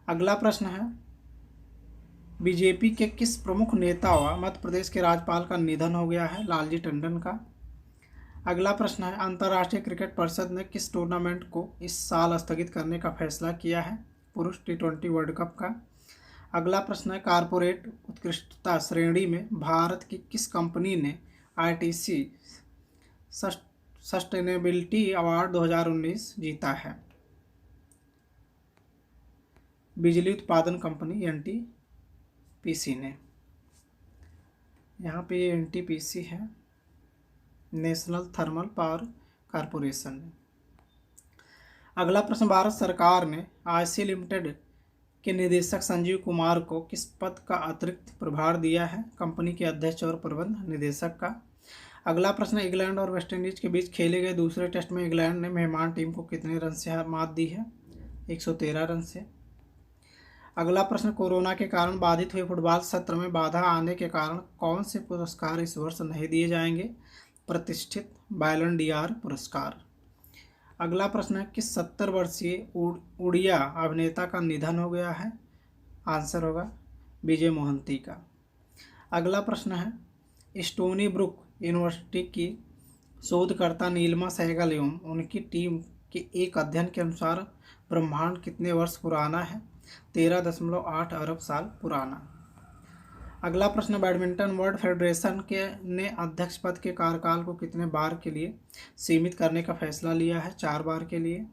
अगला प्रश्न है, बीजेपी के किस प्रमुख नेता व मध्य प्रदेश के राज्यपाल का निधन हो गया है? लालजी टंडन का। अगला प्रश्न है, अंतर्राष्ट्रीय क्रिकेट परिषद ने किस टूर्नामेंट को इस साल स्थगित करने का फैसला किया है? पुरुष T20 वर्ल्ड कप का। अगला प्रश्न है, कारपोरेट उत्कृष्टता श्रेणी में भारत की किस कंपनी ने ITC सस्टेनेबिलिटी अवार्ड 2019 जीता है? बिजली उत्पादन कंपनी NTPC ने। यहाँ पे ये NTPC है, नेशनल थर्मल पावर कॉरपोरेशन ने। अगला प्रश्न, भारत सरकार ने IC लिमिटेड के निदेशक संजीव कुमार को किस पद का अतिरिक्त प्रभार दिया है? कंपनी के अध्यक्ष और प्रबंध निदेशक का। अगला प्रश्न, इंग्लैंड और वेस्टइंडीज के बीच खेले गए दूसरे टेस्ट में इंग्लैंड ने मेहमान टीम को कितने रन से मात दी है? 113 रन से। अगला प्रश्न, कोरोना के कारण बाधित हुए फुटबॉल सत्र में बाधा आने के कारण कौन से पुरस्कार इस वर्ष नहीं दिए जाएंगे? प्रतिष्ठित बैलन डीआर पुरस्कार। अगला प्रश्न है, किस 70 वर्षीय उड़िया अभिनेता का निधन हो गया है? आंसर होगा विजय मोहंती का। अगला प्रश्न है, स्टोनी ब्रुक यूनिवर्सिटी की शोधकर्ता नीलिमा सहगल एवं उनकी टीम के एक अध्ययन के अनुसार ब्रह्मांड कितने वर्ष पुराना है? 13.8 अरब साल पुराना। अगला प्रश्न, बैडमिंटन वर्ल्ड फेडरेशन के ने अध्यक्ष पद के कार्यकाल को कितने बार के लिए सीमित करने का फैसला लिया है? 4 बार के लिए।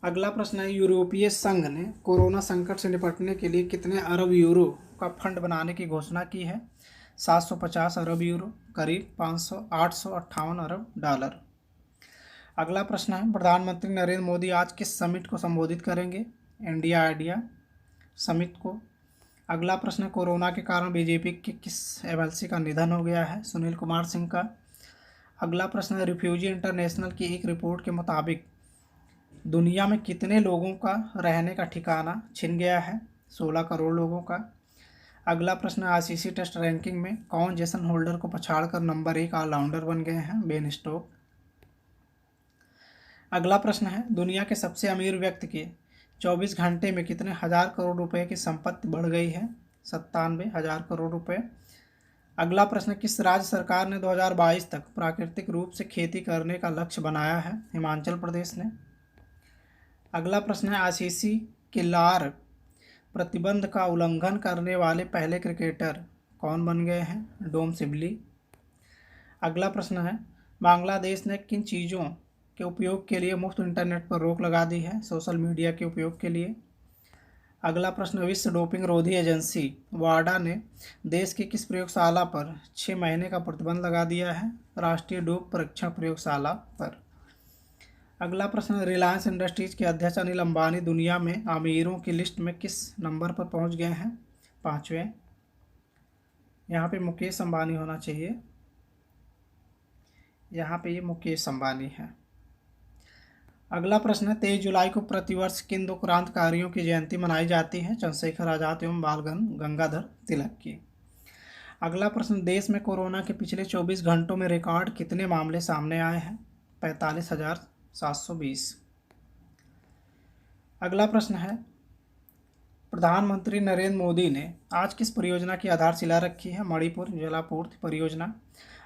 अगला प्रश्न है, यूरोपीय संघ ने कोरोना संकट से निपटने के लिए कितने अरब यूरो का फंड बनाने की घोषणा की है? 750 अरब यूरो, करीब 858 अरब डॉलर। अगला प्रश्न है, प्रधानमंत्री नरेंद्र मोदी आज किस समिट को संबोधित करेंगे? इंडिया आइडिया समिट को। अगला प्रश्न, कोरोना के कारण बीजेपी के किस MLC का निधन हो गया है? सुनील कुमार सिंह का। अगला प्रश्न है, रिफ्यूजी इंटरनेशनल की एक रिपोर्ट के मुताबिक दुनिया में कितने लोगों का रहने का ठिकाना छिन गया है? 16 करोड़ लोगों का। अगला प्रश्न, ICC टेस्ट रैंकिंग में कौन जेसन होल्डर को पछाड़कर नंबर 1 ऑलराउंडर बन गए हैं? Ben Stoke. अगला प्रश्न है, दुनिया के सबसे अमीर व्यक्ति के 24 घंटे में कितने हजार करोड़ रुपए की संपत्ति बढ़ गई है? 97,000 करोड़ रुपए। अगला प्रश्न, किस राज्य सरकार ने 2022 तक प्राकृतिक रूप से खेती करने का लक्ष्य बनाया है? हिमाचल प्रदेश ने। अगला प्रश्न है, ICC के लार प्रतिबंध का उल्लंघन करने वाले पहले क्रिकेटर कौन बन गए हैं? Dom Sibley. अगला प्रश्न है, बांग्लादेश ने किन चीज़ों के उपयोग के लिए मुफ्त इंटरनेट पर रोक लगा दी है? सोशल मीडिया के उपयोग के लिए। अगला प्रश्न, विश्व डोपिंग रोधी एजेंसी वाडा ने देश की किस प्रयोगशाला पर 6 महीने का प्रतिबंध लगा दिया है? राष्ट्रीय डोप परीक्षण प्रयोगशाला पर। अगला प्रश्न, रिलायंस इंडस्ट्रीज के अध्यक्ष अनिल अंबानी दुनिया में अमीरों की लिस्ट में किस नंबर पर पहुंच गए हैं? 5वें। यहाँ पे मुकेश अंबानी होना चाहिए, यहाँ पे ये मुकेश अंबानी है। अगला प्रश्न है, 23 जुलाई को प्रतिवर्ष किन 2 क्रांतिकारियों की जयंती मनाई जाती है? चंद्रशेखर आजाद एवं बाल गंगाधर तिलक की। अगला प्रश्न, देश में कोरोना के पिछले 24 घंटों में रिकॉर्ड कितने मामले सामने आए हैं? 45,720। अगला प्रश्न है, प्रधानमंत्री नरेंद्र मोदी ने आज किस परियोजना की आधारशिला रखी है? मणिपुर जलापूर्ति परियोजना।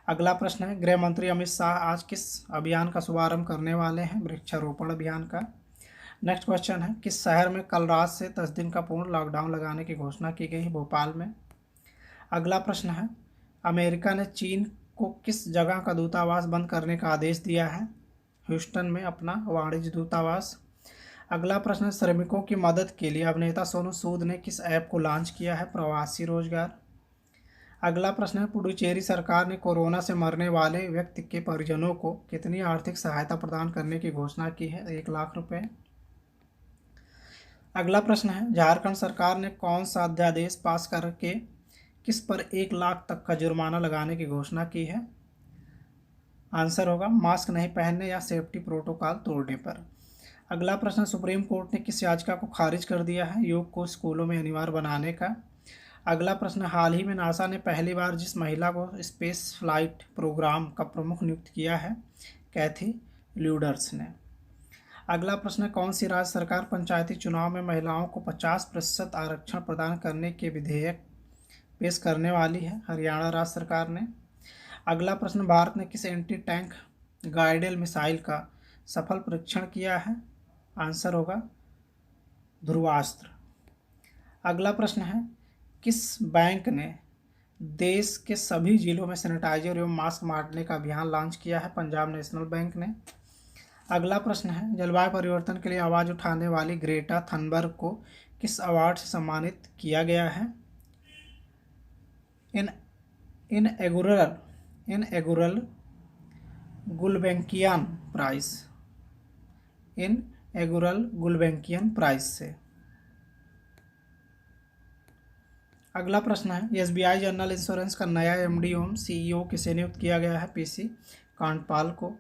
अगला प्रश्न है, गृह मंत्री अमित शाह आज किस अभियान का शुभारंभ करने वाले हैं? वृक्षारोपण अभियान का। नेक्स्ट क्वेश्चन है, किस शहर में कल रात से 10 दिन का पूर्ण लॉकडाउन लगाने की घोषणा की गई है? भोपाल में। अगला प्रश्न है, अमेरिका ने चीन को किस जगह का दूतावास बंद करने का आदेश दिया है? ह्यूस्टन में अपना वाणिज्य दूतावास। अगला प्रश्न, श्रमिकों की मदद के लिए अभिनेता सोनू सूद ने किस ऐप को लॉन्च किया है? प्रवासी रोजगार। अगला प्रश्न है, पुडुचेरी सरकार ने कोरोना से मरने वाले व्यक्ति के परिजनों को कितनी आर्थिक सहायता प्रदान करने की घोषणा की है? 1 लाख रुपए। अगला प्रश्न है, झारखंड सरकार ने कौन सा अध्यादेश पास करके किस पर 1 लाख तक का जुर्माना लगाने की घोषणा की है? आंसर होगा मास्क नहीं पहनने या सेफ्टी प्रोटोकॉल तोड़ने पर। अगला प्रश्न, सुप्रीम कोर्ट ने किस याचिका को खारिज कर दिया है? योग को स्कूलों में अनिवार्य बनाने का। अगला प्रश्न, हाल ही में नासा ने पहली बार जिस महिला को स्पेस फ्लाइट प्रोग्राम का प्रमुख नियुक्त किया है? कैथी ल्यूडर्स ने। अगला प्रश्न, कौन सी राज्य सरकार पंचायती चुनाव में महिलाओं को 50% आरक्षण प्रदान करने के विधेयक पेश करने वाली है? हरियाणा राज्य सरकार ने। अगला प्रश्न, भारत ने किस एंटी टैंक गाइडेड मिसाइल का सफल परीक्षण किया है? आंसर होगा ध्रुवास्त्र। अगला प्रश्न है, किस बैंक ने देश के सभी जिलों में सैनिटाइजर एवं मास्क बांटने का अभियान लॉन्च किया है? पंजाब नेशनल बैंक ने। अगला प्रश्न है, जलवायु परिवर्तन के लिए आवाज़ उठाने वाली ग्रेटा थनबर्ग को किस अवार्ड से सम्मानित किया गया है? इनएगुरल गुलबेंकियन प्राइज, इनएगुरल गुलबेंकियन प्राइज से। अगला प्रश्न है, एसबीआई जनरल इंश्योरेंस का नया एमडी एवं सीईओ किसे नियुक्त किया गया है? पीसी कांडपाल को।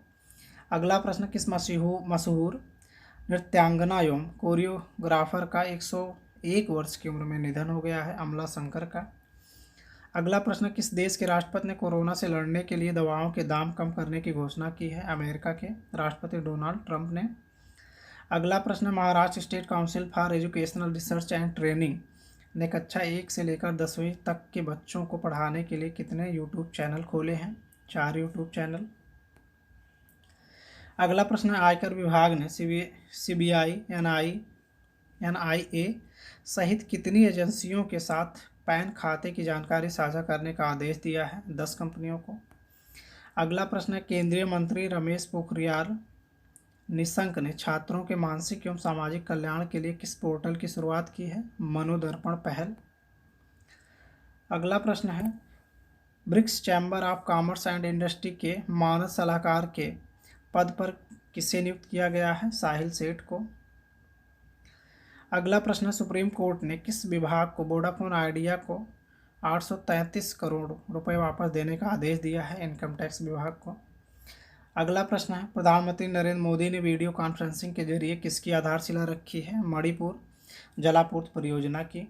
अगला प्रश्न, किस मशहूर नृत्यांगना एवं कोरियोग्राफर का 101 वर्ष की उम्र में निधन हो गया है? अमला शंकर का। अगला प्रश्न, किस देश के राष्ट्रपति ने कोरोना से लड़ने के लिए दवाओं के दाम कम करने की घोषणा की है? अमेरिका के राष्ट्रपति डोनाल्ड ट्रंप ने। अगला प्रश्न, Maharashtra state council for educational research and training ने कक्षा 1 से लेकर 10वीं तक के बच्चों को पढ़ाने के लिए कितने यूट्यूब चैनल खोले हैं? 4 यूट्यूब चैनल। अगला प्रश्न, आयकर विभाग ने सीबीआई, एनआईए सहित कितनी एजेंसियों के साथ पैन खाते की जानकारी साझा करने का आदेश दिया है? 10 कंपनियों को। अगला प्रश्न, केंद्रीय मंत्री रमेश पोखरियाल निशंक ने छात्रों के मानसिक एवं सामाजिक कल्याण के लिए किस पोर्टल की शुरुआत की है? मनोदर्पण पहल। अगला प्रश्न है, BRICS Chamber of Commerce and Industry के मानद सलाहकार के पद पर किसे नियुक्त किया गया है? साहिल सेठ को। अगला प्रश्न, सुप्रीम कोर्ट ने किस विभाग को वोडाफोन आइडिया को 833 करोड़ रुपए वापस देने का आदेश दिया है? इनकम टैक्स विभाग को। अगला प्रश्न है, प्रधानमंत्री नरेंद्र मोदी ने वीडियो कॉन्फ्रेंसिंग के जरिए किसकी आधारशिला रखी है? मणिपुर जलापूर्ति परियोजना की।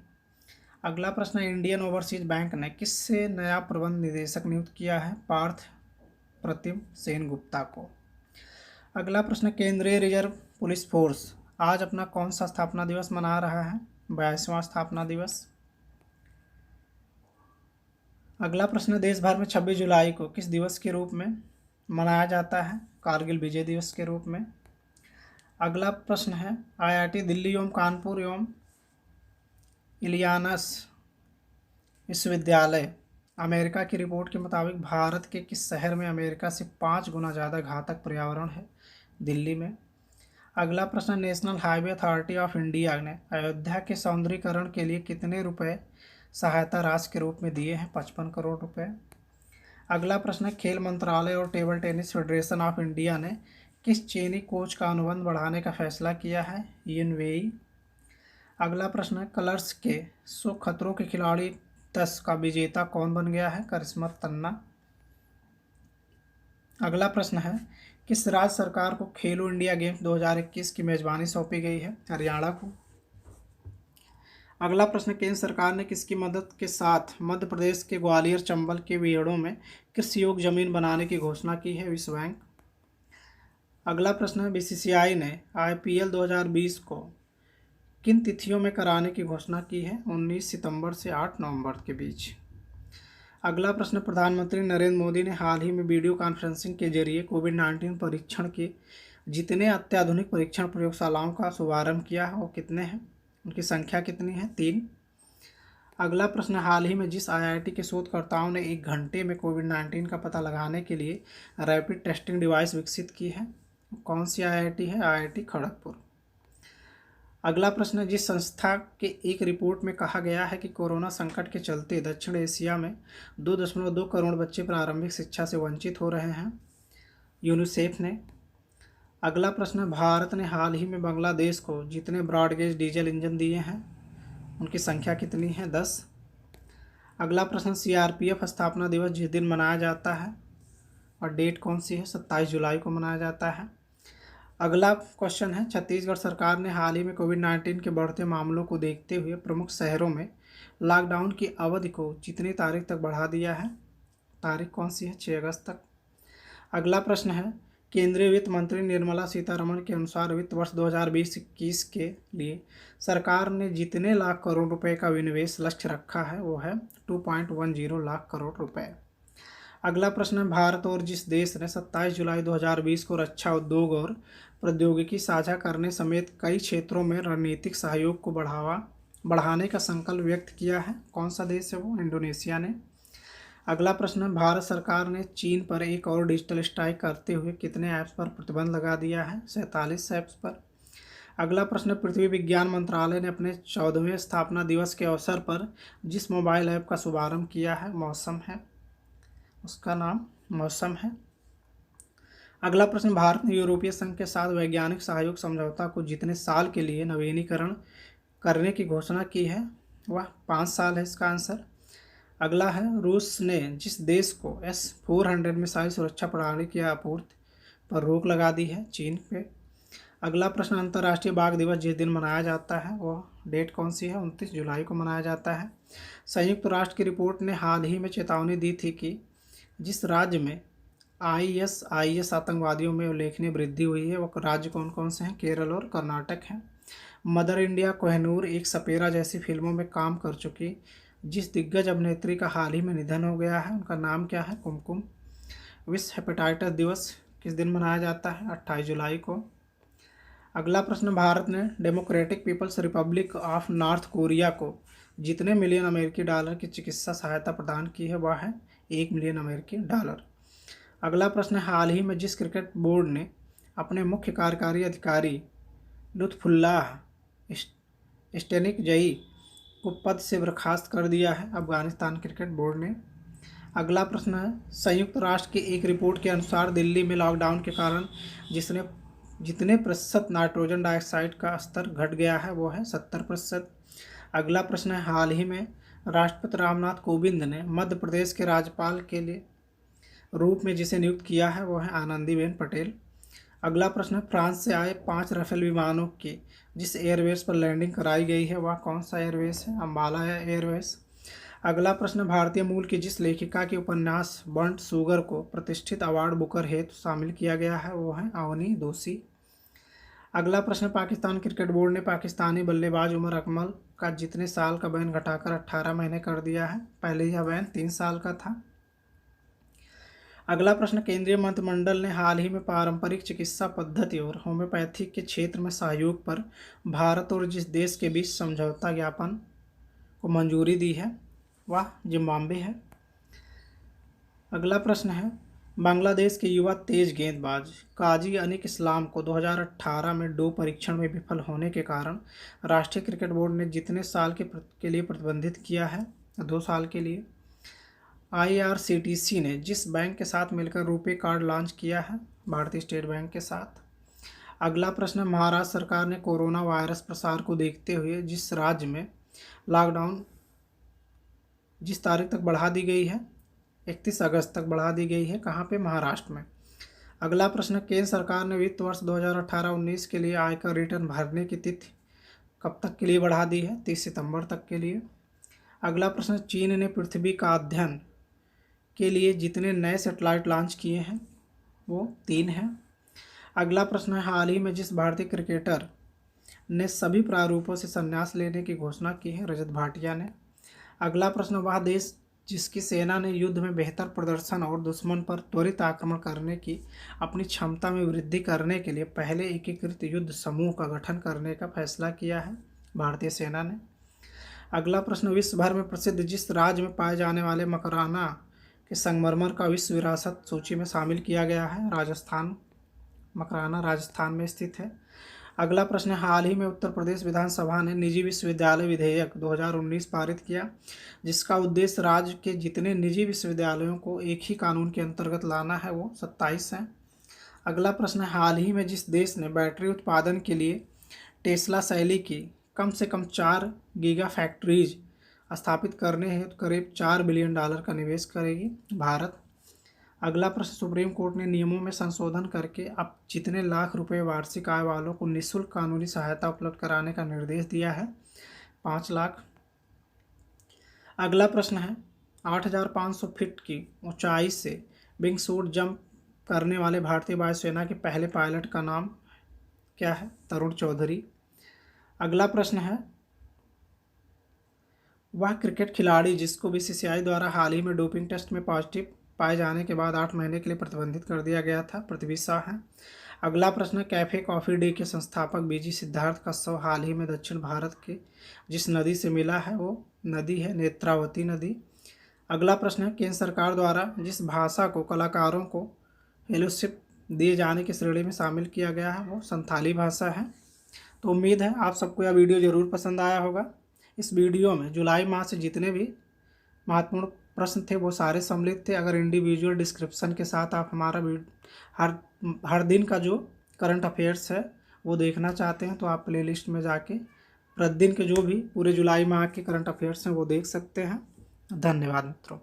अगला प्रश्न, इंडियन ओवरसीज बैंक ने किससे नया प्रबंध निदेशक नियुक्त किया है? पार्थ प्रतिम सेन गुप्ता को। अगला प्रश्न, केंद्रीय रिजर्व पुलिस फोर्स आज अपना कौन सा स्थापना दिवस मना रहा है? 22वां स्थापना दिवस। अगला प्रश्न, देश भर में 26 जुलाई को किस दिवस के रूप में मनाया जाता है? कारगिल विजय दिवस के रूप में। अगला प्रश्न है, आईआईटी दिल्ली एवं कानपुर एवं इलियानस विश्वविद्यालय अमेरिका की रिपोर्ट के मुताबिक भारत के किस शहर में अमेरिका से 5 गुना ज़्यादा घातक पर्यावरण है? दिल्ली में। अगला प्रश्न, national highway authority of India ने अयोध्या के सौंदर्यीकरण के लिए कितने रुपए सहायता राशि के रूप में दिए हैं? 55 करोड़ रुपए। अगला प्रश्न, खेल मंत्रालय और table tennis federation of India ने किस चीनी कोच का अनुबंध बढ़ाने का फैसला किया है? इयन वेई। अगला प्रश्न, कलर्स के 100 खतरों के खिलाड़ी 10 का विजेता कौन बन गया है? करिश्मा तन्ना। अगला प्रश्न है, किस राज्य सरकार को खेलो इंडिया गेम्स 2021 की मेजबानी सौंपी गई है? हरियाणा को। अगला प्रश्न, केंद्र सरकार ने किसकी मदद के साथ मध्य प्रदेश के ग्वालियर चंबल के बीहड़ों में कृषि योग्य जमीन बनाने की घोषणा की है? विश्व बैंक। अगला प्रश्न है, बीसीसीआई ने आईपीएल 2020 को किन तिथियों में कराने की घोषणा की है? 19 सितंबर से 8 नवंबर के बीच। अगला प्रश्न, प्रधानमंत्री नरेंद्र मोदी ने हाल ही में वीडियो कॉन्फ्रेंसिंग के जरिए कोविड-19 परीक्षण के जितने अत्याधुनिक परीक्षण प्रयोगशालाओं का शुभारंभ किया है वो कितने हैं? उनकी संख्या कितनी है? 3। अगला प्रश्न, हाल ही में जिस आईआईटी के शोधकर्ताओं ने 1 घंटे में कोविड-19 का पता लगाने के लिए रैपिड टेस्टिंग डिवाइस विकसित की है, कौन सी आईआईटी है? आईआईटी खड़गपुर। अगला प्रश्न, जिस संस्था के एक रिपोर्ट में कहा गया है कि कोरोना संकट के चलते दक्षिण एशिया में 2.2 करोड़ बच्चे प्रारंभिक शिक्षा से वंचित हो रहे हैं, यूनिसेफ ने। अगला प्रश्न, भारत ने हाल ही में बांग्लादेश को जितने ब्रॉडगेज डीजल इंजन दिए हैं उनकी संख्या कितनी है? 10। अगला प्रश्न, सीआरपीएफ स्थापना दिवस जिस दिन मनाया जाता है और डेट कौन सी है? 27 जुलाई को मनाया जाता है। अगला क्वेश्चन है, छत्तीसगढ़ सरकार ने हाल ही में कोविड-19 के बढ़ते मामलों को देखते हुए प्रमुख शहरों में लॉकडाउन की अवधि को कितनी तारीख तक बढ़ा दिया है? तारीख कौन सी है? 6 अगस्त तक। अगला प्रश्न है, केंद्रीय वित्त मंत्री निर्मला सीतारमण के अनुसार वित्त वर्ष 2020-21 के लिए सरकार ने जितने लाख करोड़ रुपए का विनिवेश लक्ष्य रखा है वो है 2.10 लाख करोड़ रुपए। अगला प्रश्न है, भारत और जिस देश ने 27 जुलाई 2020 को रक्षा उद्योग और प्रौद्योगिकी साझा करने समेत कई क्षेत्रों में रणनीतिक सहयोग को बढ़ाने का संकल्प व्यक्त किया है, कौन सा देश है वो? इंडोनेशिया ने। अगला प्रश्न है, भारत सरकार ने चीन पर एक और डिजिटल स्ट्राइक करते हुए कितने ऐप्स पर प्रतिबंध लगा दिया है? 47 ऐप्स पर। अगला प्रश्न, पृथ्वी विज्ञान मंत्रालय ने अपने 14वें स्थापना दिवस के अवसर पर जिस मोबाइल ऐप का शुभारंभ किया है, मौसम है, उसका नाम मौसम है। अगला प्रश्न, भारत ने यूरोपीय संघ के साथ वैज्ञानिक सहयोग समझौता को जितने साल के लिए नवीनीकरण करने की घोषणा की है? वह 5 साल है इसका आंसर। अगला है, रूस ने जिस देश को S-400 मिसाइल सुरक्षा प्रणाली की आपूर्ति पर रोक लगा दी है? चीन पे। अगला प्रश्न, अंतर्राष्ट्रीय बाघ दिवस जिस दिन मनाया जाता है वह डेट कौन सी है? 29 जुलाई को मनाया जाता है। संयुक्त राष्ट्र की रिपोर्ट ने हाल ही में चेतावनी दी थी कि जिस राज्य में ISIS आतंकवादियों में उल्लेखनीय वृद्धि हुई है वह राज्य कौन कौन से हैं? केरल और कर्नाटक हैं। मदर इंडिया कोहिनूर एक सपेरा जैसी फिल्मों में काम कर चुकी जिस दिग्गज अभिनेत्री का हाल ही में निधन हो गया है, उनका नाम क्या है? कुमकुम। विश्व हेपेटाइटिस दिवस किस दिन मनाया जाता है? 28 जुलाई को। अगला प्रश्न, भारत ने Democratic People's Republic of North Korea को जितने मिलियन अमेरिकी डॉलर की चिकित्सा सहायता प्रदान की है वह है? 1 मिलियन अमेरिकी डॉलर। अगला प्रश्न, हाल ही में जिस क्रिकेट बोर्ड ने अपने मुख्य कार्यकारी अधिकारी लुत्फुल्लाह स्टेनिकजई को पद से बर्खास्त कर दिया है? अफगानिस्तान क्रिकेट बोर्ड ने। अगला प्रश्न है, संयुक्त राष्ट्र की एक रिपोर्ट के अनुसार दिल्ली में लॉकडाउन के कारण जितने प्रतिशत नाइट्रोजन डाइऑक्साइड का स्तर घट गया है वो है 70%। अगला प्रश्न है, हाल ही में राष्ट्रपति रामनाथ कोविंद ने मध्य प्रदेश के राज्यपाल के लिए रूप में जिसे नियुक्त किया है वो है आनंदीबेन पटेल। अगला प्रश्न है, फ्रांस से आए 5 राफेल विमानों की जिस एयरवेज पर लैंडिंग कराई गई है वह कौन सा एयरवेज है? अम्बाला एयरवेज। अगला प्रश्न, भारतीय मूल की जिस लेखिका के उपन्यास बर्न्ट शुगर को प्रतिष्ठित अवार्ड बुकर हेतु शामिल किया गया है वो है अवनी दोषी। अगला प्रश्न, पाकिस्तान क्रिकेट बोर्ड ने पाकिस्तानी बल्लेबाज उमर अकमल का जितने साल का बैन घटाकर 18 महीने कर दिया है? पहले यह बैन 3 साल का था। अगला प्रश्न, केंद्रीय मंत्रिमंडल ने हाल ही में पारंपरिक चिकित्सा पद्धति और होम्योपैथी के क्षेत्र में सहयोग पर भारत और जिस देश के बीच समझौता ज्ञापन को मंजूरी दी है वह जिम्बाब्वे है। अगला प्रश्न है, बांग्लादेश के युवा तेज गेंदबाज काजी अनिक इस्लाम को 2018 में डो परीक्षण में विफल होने के कारण राष्ट्रीय क्रिकेट बोर्ड ने जितने साल के लिए प्रतिबंधित किया है? 2 साल के लिए। IRCTC ने जिस बैंक के साथ मिलकर रुपे कार्ड लॉन्च किया है? भारतीय स्टेट बैंक के साथ। अगला प्रश्न, महाराष्ट्र सरकार ने कोरोना वायरस प्रसार को देखते हुए जिस राज्य में लॉकडाउन जिस तारीख तक बढ़ा दी गई है 31 अगस्त तक बढ़ा दी गई है, कहाँ पे? महाराष्ट्र में। अगला प्रश्न, केंद्र सरकार ने वित्त वर्ष 2018-19 के लिए आयकर रिटर्न भरने की तिथि कब तक के लिए बढ़ा दी है? 30 सितंबर तक के लिए। अगला प्रश्न, चीन ने पृथ्वी का अध्ययन के लिए जितने नए सैटेलाइट लॉन्च किए हैं वो 3 हैं। अगला प्रश्न है, हाल ही में जिस भारतीय क्रिकेटर ने सभी प्रारूपों से संन्यास लेने की घोषणा की है? रजत भाटिया ने। अगला प्रश्न, वह देश जिसकी सेना ने युद्ध में बेहतर प्रदर्शन और दुश्मन पर त्वरित आक्रमण करने की अपनी क्षमता में वृद्धि करने के लिए पहले एकीकृत युद्ध समूह का गठन करने का फैसला किया है? भारतीय सेना ने। अगला प्रश्न, विश्व भर में प्रसिद्ध जिस राज्य में पाए जाने वाले मकराना के संगमरमर का विश्व विरासत सूची में शामिल किया गया है? राजस्थान। मकराना राजस्थान में स्थित है। अगला प्रश्न, हाल ही में उत्तर प्रदेश विधानसभा ने निजी विश्वविद्यालय विधेयक 2019 पारित किया जिसका उद्देश्य राज्य के जितने निजी विश्वविद्यालयों को एक ही कानून के अंतर्गत लाना है वो 27 है। अगला प्रश्न, हाल ही में जिस देश ने बैटरी उत्पादन के लिए टेस्ला शैली की कम से कम 4 गीगा फैक्ट्रीज स्थापित करने हेतु करीब $4 बिलियन का निवेश करेगी? भारत। अगला प्रश्न, सुप्रीम कोर्ट ने नियमों में संशोधन करके अब जितने लाख रुपए वार्षिक आय वालों को निःशुल्क कानूनी सहायता उपलब्ध कराने का निर्देश दिया है? 5 लाख। अगला प्रश्न है, 8,500 फीट की ऊंचाई से विंग सूट जंप करने वाले भारतीय वायुसेना के पहले पायलट का नाम क्या है? तरुण चौधरी। अगला प्रश्न है, वह क्रिकेट खिलाड़ी जिसको BCCI द्वारा हाल ही में डोपिंग टेस्ट में पॉजिटिव पाए जाने के बाद 8 महीने के लिए प्रतिबंधित कर दिया गया था। पृथ्वी शाह हैं। अगला प्रश्न, कैफे कॉफ़ी डे के संस्थापक बीजी सिद्धार्थ का शव हाल ही में दक्षिण भारत के जिस नदी से मिला है वो नदी है नेत्रावती नदी। अगला प्रश्न है, केंद्र सरकार द्वारा जिस भाषा को कलाकारों को फेलोशिप दिए जाने की श्रेणी में शामिल किया गया है वो संथाली भाषा है। तो उम्मीद है आप सबको यह वीडियो ज़रूर पसंद आया होगा। इस वीडियो में जुलाई माह से जितने भी महत्वपूर्ण प्रश्न थे वो सारे सम्मिलित थे। अगर इंडिविजुअल डिस्क्रिप्शन के साथ आप हमारा हर दिन का जो करंट अफेयर्स है वो देखना चाहते हैं तो आप प्लेलिस्ट में जाके प्रतिदिन के जो भी पूरे जुलाई माह के करंट अफेयर्स हैं वो देख सकते हैं। धन्यवाद मित्रों।